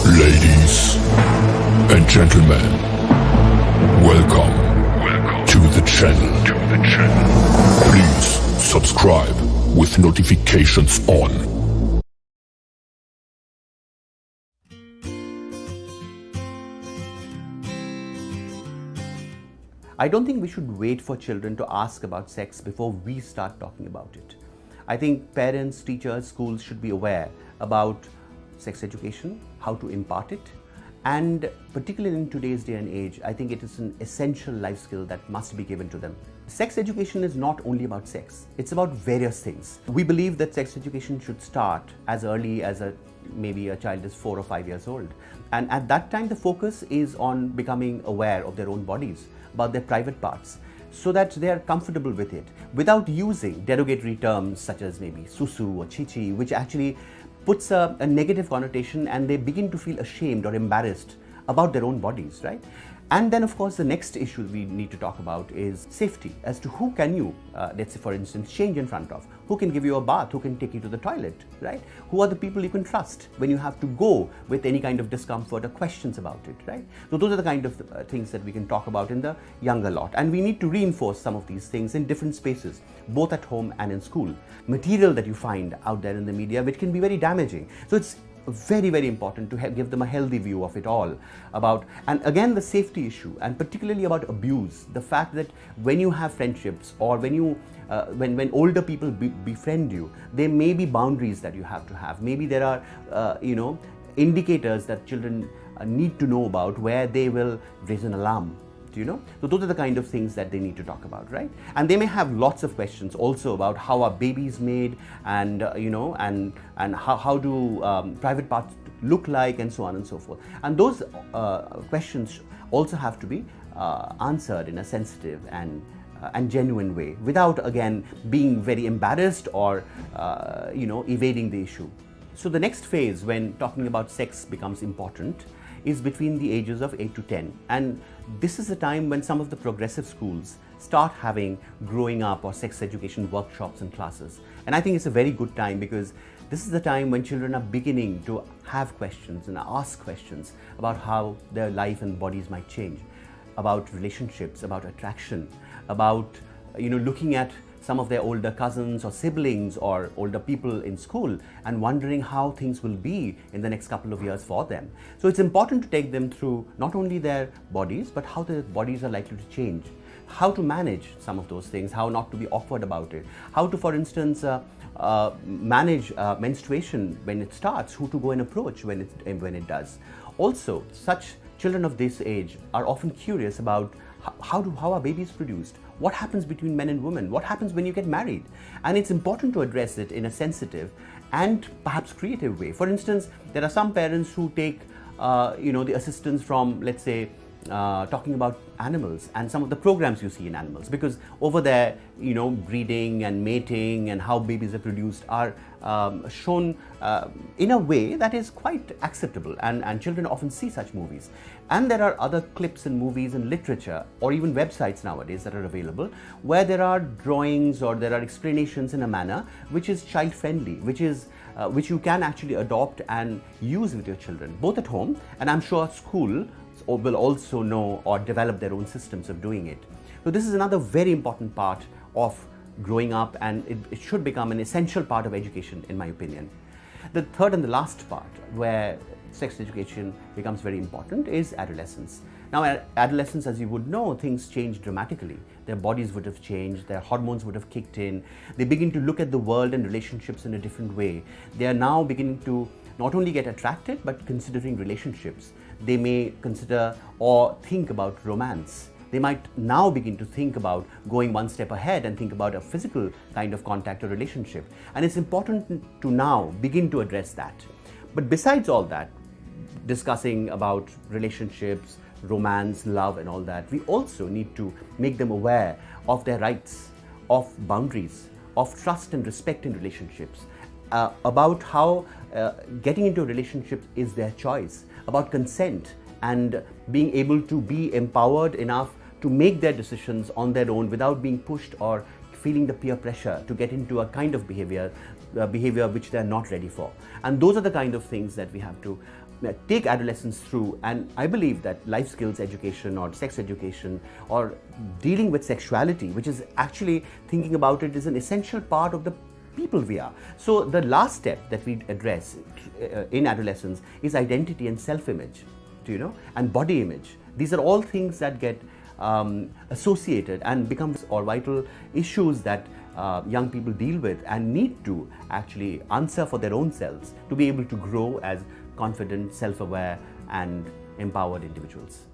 Ladies and gentlemen, welcome to the channel. Please subscribe with notifications on. I don't think we should wait for children to ask about sex before we start talking about it. I think parents, teachers, schools should be aware about sex education, how to impart it, and particularly in today's day and age, I think it is an essential life skill that must be given to them. Sex education is not only about sex, it's about various things. We believe that sex education should start as early as maybe a child is 4 or 5 years old. And at that time, the focus is on becoming aware of their own bodies, about their private parts, so that they are comfortable with it, without using derogatory terms such as maybe susu or chichi, which actually puts a negative connotation, and they begin to feel ashamed or embarrassed about their own bodies, right? And then, of course, the next issue we need to talk about is safety, as to who can you, let's say for instance, change in front of, who can give you a bath, who can take you to the toilet, right? Who are the people you can trust when you have to go with any kind of discomfort or questions about it, right? So those are the kind of things that we can talk about in the younger lot. And we need to reinforce some of these things in different spaces, both at home and in school. Material that you find out there in the media, which can be very damaging. So it's very, very important to give them a healthy view of it all about, and again, the safety issue, and particularly about abuse. The fact that when you have friendships, or when you when older people befriend you, there may be boundaries that you have to have. Maybe there are indicators that children need to know about, where they will raise an alarm. So those are the kind of things that they need to talk about, right? And they may have lots of questions also about how are babies made, and and how do private parts look like, and so on and so forth. And those questions also have to be answered in a sensitive and genuine way, without again being very embarrassed or evading the issue. So the next phase when talking about sex becomes important is between the ages of 8 to 10. And this is the time when some of the progressive schools start having growing up or sex education workshops and classes. And I think it's a very good time, because this is the time when children are beginning to have questions and ask questions about how their life and bodies might change, about relationships, about attraction, about looking at some of their older cousins or siblings or older people in school and wondering how things will be in the next couple of years for them. So it's important to take them through not only their bodies, but how their bodies are likely to change, how to manage some of those things, how not to be awkward about it, how to, for instance, manage menstruation when it starts, who to go and approach when it does. Also, such children of this age are often curious about how are babies produced? What happens between men and women? What happens when you get married? And it's important to address it in a sensitive and perhaps creative way. For instance, there are some parents who take the assistance from, let's say, talking about animals and some of the programs you see in animals, because over there, breeding and mating and how babies are produced are shown in a way that is quite acceptable, and children often see such movies. And there are other clips in movies and literature, or even websites nowadays that are available, where there are drawings or there are explanations in a manner which is child friendly, which you can actually adopt and use with your children, both at home, and I'm sure school will also know or develop their own systems of doing it. So this is another very important part of growing up, and it should become an essential part of education, in my opinion. The third and the last part where sex education becomes very important is adolescence. Now, at adolescence, as you would know, things change dramatically. Their bodies would have changed, their hormones would have kicked in. They begin to look at the world and relationships in a different way. They are now beginning to not only get attracted, but considering relationships. They may consider or think about romance. They might now begin to think about going one step ahead and think about a physical kind of contact or relationship. And it's important to now begin to address that. But besides all that, discussing about relationships, romance, love and all that, we also need to make them aware of their rights, of boundaries, of trust and respect in relationships, about how getting into a relationship is their choice, about consent and being able to be empowered enough to make their decisions on their own without being pushed or feeling the peer pressure to get into a kind of behavior which they're not ready for. And those are the kind of things that we have to take adolescents through. And I believe that life skills education or sex education or dealing with sexuality, which is actually thinking about it, is an essential part of the people we are. So the last step that we address in adolescence is identity and self-image, and body image. These are all things that get associated and become or vital issues that young people deal with and need to actually answer for their own selves to be able to grow as confident, self-aware and empowered individuals.